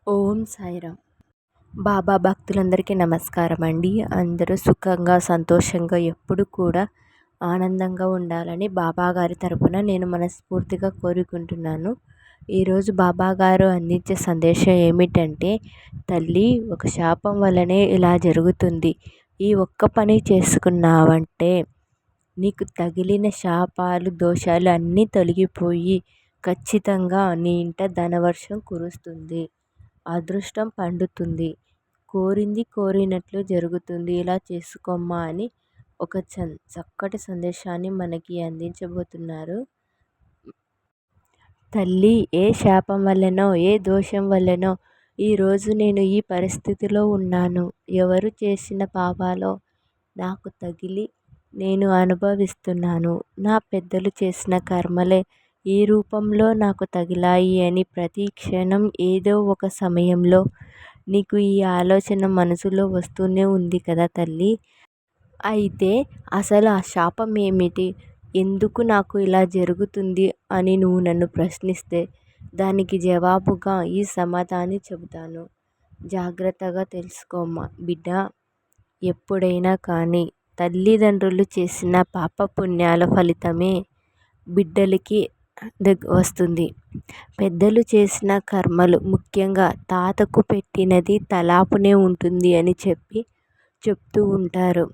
ఓం సాయిరామ్. బాబా భక్తులందరికీ నమస్కారం అండి. అందరూ సుఖంగా సంతోషంగా ఎప్పుడు కూడా ఆనందంగా ఉండాలని బాబా గారి తరపున నేను మనస్ఫూర్తిగా కోరుకుంటున్నాను. ఈరోజు బాబా గారు అందించే సందేశం ఏమిటంటే, తల్లి, ఒక శాపం వల్లనే ఇలా జరుగుతుంది. ఈ ఒక్క పని చేసుకున్నావంటే నీకు తగిలిన శాపాలు దోషాలు అన్నీ తొలగిపోయి ఖచ్చితంగా నీ ఇంట ధనవర్షం కురుస్తుంది, అదృష్టం పండుతుంది, కోరింది కోరినట్లు జరుగుతుంది, ఇలా చేసుకోమ్మా అని ఒక చక్కటి సందేశాన్ని మనకి అందించబోతున్నారు. తల్లి, ఏ శాపం వల్లనో ఏ దోషం వల్లనో ఈరోజు నేను ఈ పరిస్థితిలో ఉన్నాను. ఎవరు చేసిన పాపాలో నాకు తగిలి నేను అనుభవిస్తున్నాను. నా పెద్దలు చేసిన కర్మలే ఈ రూపంలో నాకు తగిలాయి అని ప్రతి క్షణం ఏదో ఒక సమయంలో నీకు ఈ ఆలోచన మనసులో వస్తూనే ఉంది కదా తల్లి. అయితే అసలు ఆ శాపం ఏమిటి? ఎందుకు నాకు ఇలా జరుగుతుంది అని నువ్వు నన్ను ప్రశ్నిస్తే దానికి జవాబుగా ఈ సమాధానం చెబుతాను. జాగ్రత్తగా తెలుసుకోమ్మా బిడ్డ. ఎప్పుడైనా కానీ తల్లిదండ్రులు చేసిన పాపపుణ్యాల ఫలితమే బిడ్డలకి వస్తుంది. పెద్దలు చేసిన కర్మలు, ముఖ్యంగా తాతకు పెట్టినది తలాపునే ఉంటుంది అని చెప్తూ ఉంటారు.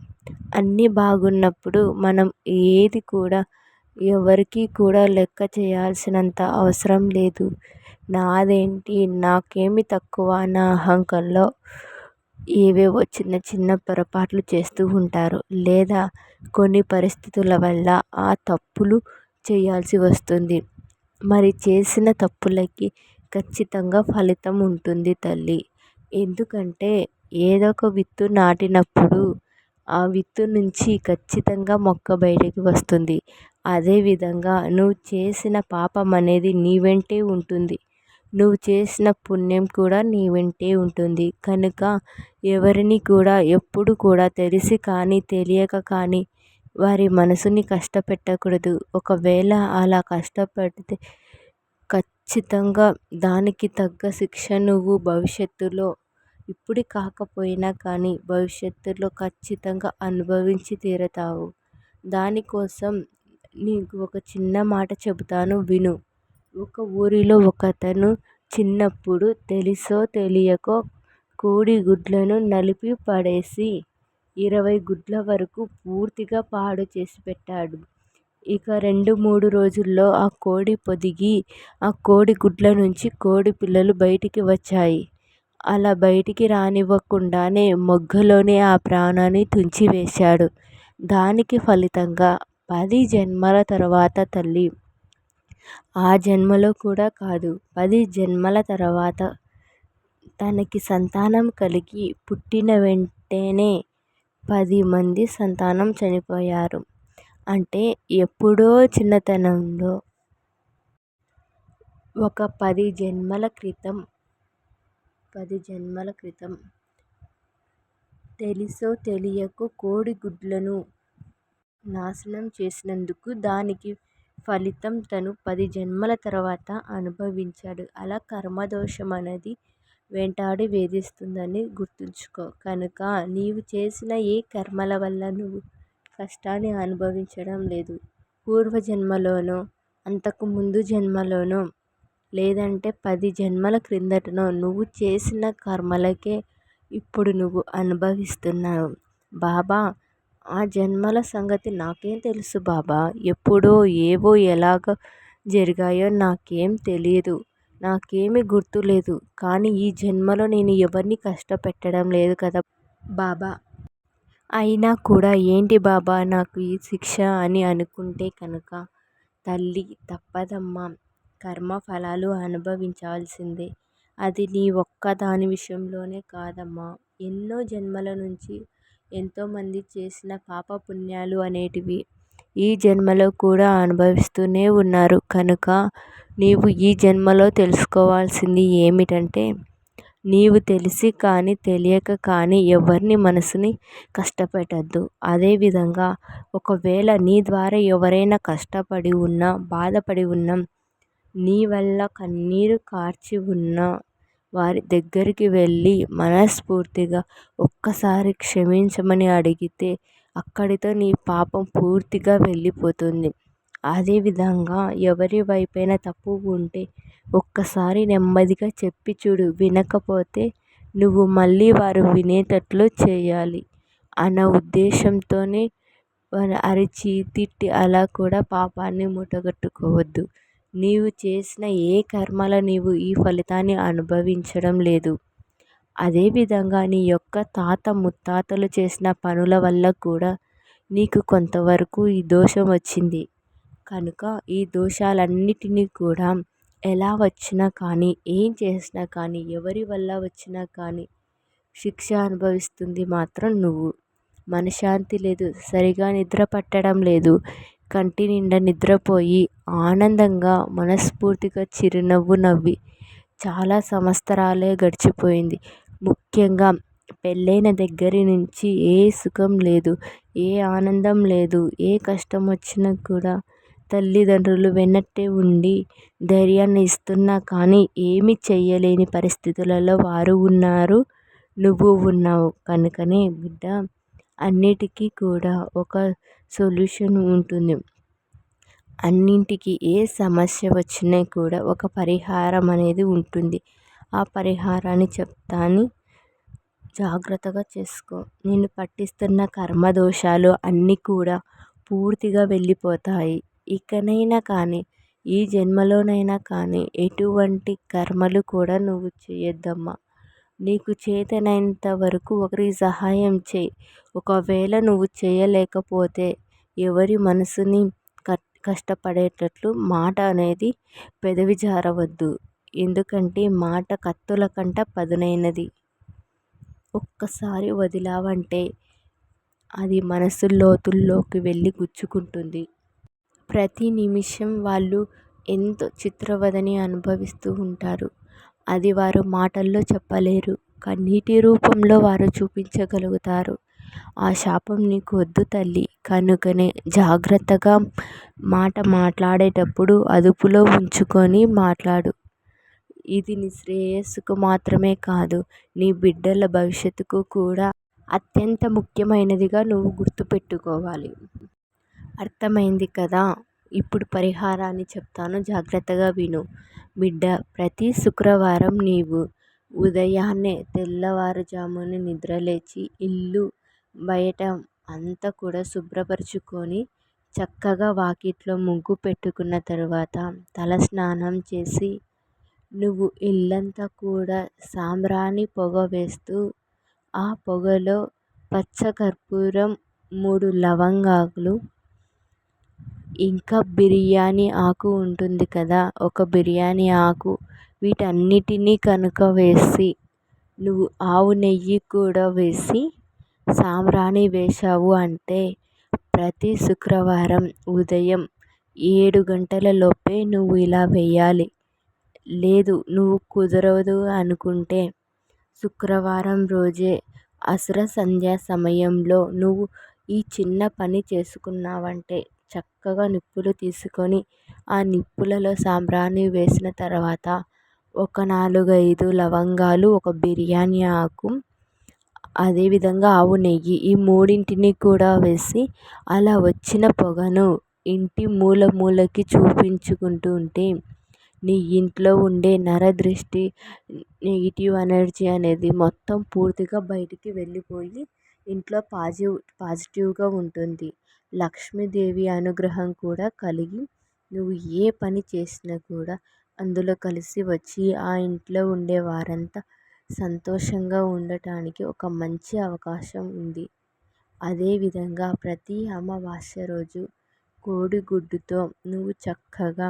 అన్నీ బాగున్నప్పుడు మనం ఏది కూడా ఎవరికి కూడా లెక్క చేయాల్సినంత అవసరం లేదు. నాదేంటి, నాకేమి తక్కువ, నా అహంకంలో ఏవేవో చిన్న చిన్న పొరపాట్లు చేస్తూ ఉంటారు. లేదా కొన్ని పరిస్థితుల వల్ల ఆ తప్పులు చేయాల్సి వస్తుంది. మరి చేసిన తప్పులకి ఖచ్చితంగా ఫలితం ఉంటుంది తల్లి. ఎందుకంటే ఏదో ఒక విత్తు నాటినప్పుడు ఆ విత్తు నుంచి ఖచ్చితంగా మొక్క బయటికి వస్తుంది. అదేవిధంగా నువ్వు చేసిన పాపం అనేది నీ వెంటే ఉంటుంది, నువ్వు చేసిన పుణ్యం కూడా నీ వెంటే ఉంటుంది. కనుక ఎవరిని కూడా ఎప్పుడు కూడా తెలిసి కానీ తెలియక కానీ వారి మనసుని కష్టపెట్టకూడదు. ఒకవేళ అలా కష్టపడితే ఖచ్చితంగా దానికి తగ్గ శిక్ష నువ్వు భవిష్యత్తులో, ఇప్పుడు కాకపోయినా కానీ భవిష్యత్తులో ఖచ్చితంగా అనుభవించి తీరతావు. దానికోసం నీకు ఒక చిన్న మాట చెబుతాను, విను. ఒక ఊరిలో ఒకతను చిన్నప్పుడు తెలిసో తెలియకో కోడి గుడ్లను నలిపి పడేసి 20 గుడ్ల వరకు పూర్తిగా పాడు చేసి పెట్టాడు. ఇక 2-3 రోజుల్లో ఆ కోడి పొదిగి ఆ కోడి గుడ్ల నుంచి కోడి పిల్లలు బయటికి వచ్చాయి. అలా బయటికి రానివ్వకుండానే మొగ్గలోనే ఆ ప్రాణాన్ని తుంచివేశాడు. దానికి ఫలితంగా 10 జన్మల తర్వాత తల్లి, ఆ జన్మలో కూడా కాదు, 10 జన్మల తర్వాత తనకి సంతానం కలిగి పుట్టిన వెంటనే 10 మంది సంతానం చనిపోయారు. అంటే ఎప్పుడో చిన్నతనంలో ఒక 10 జన్మల క్రితం తెలిసో తెలియకో కోడి గుడ్లను నాశనం చేసినందుకు దానికి ఫలితం తను 10 జన్మల తర్వాత అనుభవించాడు. అలా కర్మదోషం అనేది వెంటాడి వేధిస్తుందని గుర్తుంచుకో. కనుక నీవు చేసిన ఏ కర్మల వల్ల నువ్వు కష్టాన్ని అనుభవించడం లేదు. పూర్వజన్మలోనో, అంతకు ముందు జన్మలోనో, లేదంటే 10 జన్మల క్రిందటనో నువ్వు చేసిన కర్మలకే ఇప్పుడు నువ్వు అనుభవిస్తున్నావు. బాబా, ఆ జన్మల సంగతి నాకేం తెలుసు బాబా. ఎప్పుడో ఏవో ఎలాగ జరిగాయో నాకేం తెలియదు, నాకేమీ గుర్తులేదు. కానీ ఈ జన్మలో నేను ఎవరిని కష్టపెట్టడం లేదు కదా బాబా. అయినా కూడా ఏంటి బాబా నాకు ఈ శిక్ష అని అనుకుంటే కనుక, తల్లి తప్పదమ్మా, కర్మ ఫలాలు అనుభవించాల్సిందే. అది నీ ఒక్కదాని విషయంలోనే కాదమ్మా. ఎన్నో జన్మల నుంచి ఎంతోమంది చేసిన పాపపుణ్యాలు అనేటివి ఈ జన్మలో కూడా అనుభవిస్తూనే ఉన్నారు. కనుక నీవు ఈ జన్మలో తెలుసుకోవాల్సింది ఏమిటంటే, నీవు తెలిసి కానీ తెలియక కానీ ఎవరిని మనసుని కష్టపెట్టద్దు. అదేవిధంగా ఒకవేళ నీ ద్వారా ఎవరైనా కష్టపడి ఉన్నా, బాధపడి ఉన్నా, నీ వల్ల కన్నీరు కార్చి ఉన్నా, వారి దగ్గరికి వెళ్ళి మనస్ఫూర్తిగా ఒక్కసారి క్షమించమని అడిగితే అక్కడితో నీ పాపం పూర్తిగా వెళ్ళిపోతుంది. అదేవిధంగా ఎవరి వైపైనా తప్పు ఉంటే ఒక్కసారి నెమ్మదిగా చెప్పి చూడు. వినకపోతే నువ్వు మళ్ళీ వారు వినేటట్లు చేయాలి అన్న ఉద్దేశంతోనే అరిచి తిట్టి అలా కూడా పాపాన్ని మూటగట్టుకోవద్దు. నీవు చేసిన ఏ కర్మల నీవు ఈ ఫలితాన్ని అనుభవించడం లేదు. అదేవిధంగా నీ యొక్క తాత ముత్తాతలు చేసిన పనుల వల్ల కూడా నీకు కొంతవరకు ఈ దోషం వచ్చింది. కనుక ఈ దోషాలన్నిటినీ కూడా ఎలా వచ్చినా కానీ, ఏం చేసినా కానీ, ఎవరి వల్ల వచ్చినా కానీ శిక్ష అనుభవిస్తుంది మాత్రం నువ్వు. మనశ్శాంతి లేదు, సరిగా నిద్ర పట్టడం లేదు, కంటి నిండా నిద్రపోయి ఆనందంగా మనస్ఫూర్తిగా చిరునవ్వు నవ్వి చాలా సంవత్సరాలే గడిచిపోయింది. ముఖ్యంగా పెళ్ళైన దగ్గర నుంచి ఏ సుఖం లేదు, ఏ ఆనందం లేదు. ఏ కష్టం వచ్చినా కూడా తల్లిదండ్రులు వెన్నట్టే ఉండి ధైర్యాన్ని ఇస్తున్నా కానీ ఏమీ చెయ్యలేని పరిస్థితులలో వారు ఉన్నారు, నువ్వు ఉన్నావు. కనుకనే బిడ్డ, అన్నిటికీ కూడా ఒక సొల్యూషన్ ఉంటుంది. అన్నింటికి ఏ సమస్య వచ్చినా కూడా ఒక పరిహారం అనేది ఉంటుంది. ఆ పరిహారాన్ని చెప్తాను, జాగ్రత్తగా చేసుకో. నేను పట్టిస్తున్న కర్మదోషాలు అన్నీ కూడా పూర్తిగా వెళ్ళిపోతాయి. ఇకనైనా కానీ, ఈ జన్మలోనైనా కానీ ఎటువంటి కర్మలు కూడా నువ్వు చేయొద్దమ్మా. నీకు చేతనైనంత వరకు ఒకరికి సహాయం చేయి. ఒకవేళ నువ్వు చేయలేకపోతే ఎవరి మనసుని కష్టపడేటట్లు మాట అనేది పెదవి జారవద్దు. ఎందుకంటే మాట కత్తుల కంట పదునైనది. ఒక్కసారి వదిలావంటే అది మనసు లోతుల్లోకి వెళ్ళి గుచ్చుకుంటుంది. ప్రతి నిమిషం వాళ్ళు ఎంతో చిత్రవదని అనుభవిస్తూ ఉంటారు. అది వారు మాటల్లో చెప్పలేరు, కన్నీటి రూపంలో వారు చూపించగలుగుతారు. ఆ శాపం నీకు వద్దు తల్లి. కనుకనే జాగ్రత్తగా మాట మాట్లాడేటప్పుడు అదుపులో ఉంచుకొని మాట్లాడు. ఇది నీ శ్రేయస్సుకు మాత్రమే కాదు, నీ బిడ్డల భవిష్యత్తుకు కూడా అత్యంత ముఖ్యమైనదిగా నువ్వు గుర్తుపెట్టుకోవాలి. అర్థమైంది కదా? ఇప్పుడు పరిహారాన్ని చెప్తాను, జాగ్రత్తగా విను. బిడ్డ, ప్రతి శుక్రవారం నీవు ఉదయాన్నే తెల్లవారుజామున నిద్రలేచి ఇల్లు బయట అంతా కూడా శుభ్రపరుచుకొని చక్కగా వాకిట్లో ముగ్గు పెట్టుకున్న తర్వాత తలస్నానం చేసి నువ్వు ఇల్లంతా కూడా సాంబ్రాణి పొగ వేస్తూ ఆ పొగలో పచ్చకర్పూరం, 3 లవంగాలు, ఇంకా బిర్యానీ ఆకు ఉంటుంది కదా, ఒక బిర్యానీ ఆకు, వీటన్నిటినీ కనుక వేసి నువ్వు ఆవు నెయ్యి కూడా వేసి సాంబ్రాణి వేశావు అంటే ప్రతి శుక్రవారం ఉదయం 7 గంటల లోపే నువ్వు ఇలా వేయాలి. లేదు నువ్వు కుదరదు అనుకుంటే శుక్రవారం రోజే అసుర సంధ్యా సమయంలో నువ్వు ఈ చిన్న పని చేసుకున్నావంటే చక్కగా నిప్పులు తీసుకొని ఆ నిప్పులలో సాంబ్రాణి వేసిన తర్వాత ఒక 4-5 లవంగాలు, ఒక బిర్యానీ ఆకు, అదేవిధంగా ఆవు నెయ్యి, ఈ మూడింటిని కూడా వేసి అలా వచ్చిన పొగను ఇంటి మూల మూలకి చూపించుకుంటూ ఉంటే నీ ఇంట్లో ఉండే నరదృష్టి, నెగిటివ్ ఎనర్జీ అనేది మొత్తం పూర్తిగా బయటికి వెళ్ళిపోయి ఇంట్లో పాజిటివ్గా ఉంటుంది. లక్ష్మీదేవి అనుగ్రహం కూడా కలిగి నువ్వు ఏ పని చేసినా కూడా అందులో కలిసి వచ్చి ఆ ఇంట్లో ఉండే వారంతా సంతోషంగా ఉండటానికి ఒక మంచి అవకాశం ఉంది. అదేవిధంగా ప్రతి అమావాస్య రోజు కోడిగుడ్డుతో నువ్వు చక్కగా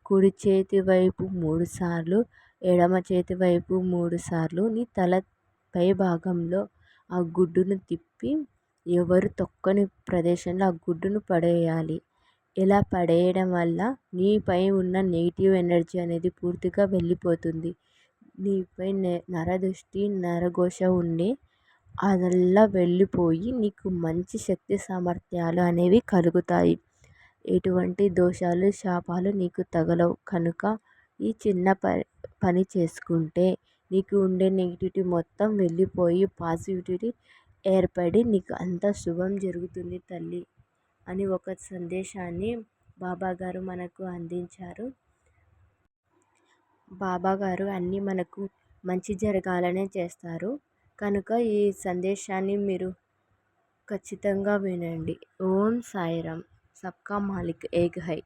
కుడి చేతి వైపు 3 సార్లు, ఎడమ చేతి వైపు 3 సార్లు నీ తల పై భాగంలో ఆ గుడ్డును తిప్పి ఎవరు తొక్కని ప్రదేశంలో ఆ గుడ్డును పడేయాలి. ఇలా పడేయడం వల్ల నీపై ఉన్న నెగిటివ్ ఎనర్జీ అనేది పూర్తిగా వెళ్ళిపోతుంది. నీపై నరదృష్టి, నరఘోష ఉండే అదల్లా వెళ్ళిపోయి నీకు మంచి శక్తి సామర్థ్యాలు అనేవి కలుగుతాయి. ఎటువంటి దోషాలు, శాపాలు నీకు తగలవు. కనుక ఈ చిన్న పని చేసుకుంటే నీకు ఉండే నెగిటివిటీ మొత్తం వెళ్ళిపోయి పాజిటివిటీ ఏర్పడి నీకు అంతా శుభం జరుగుతుంది తల్లి అని ఒక సందేశాన్ని బాబాగారు మనకు అందించారు. బాబాగారు అన్నీ మనకు మంచి జరగాలనే చేస్తారు. కనుక ఈ సందేశాన్ని మీరు ఖచ్చితంగా వినండి. ఓం సాయిరామ్. సబ్కా మాలిక్ ఏక్ హై.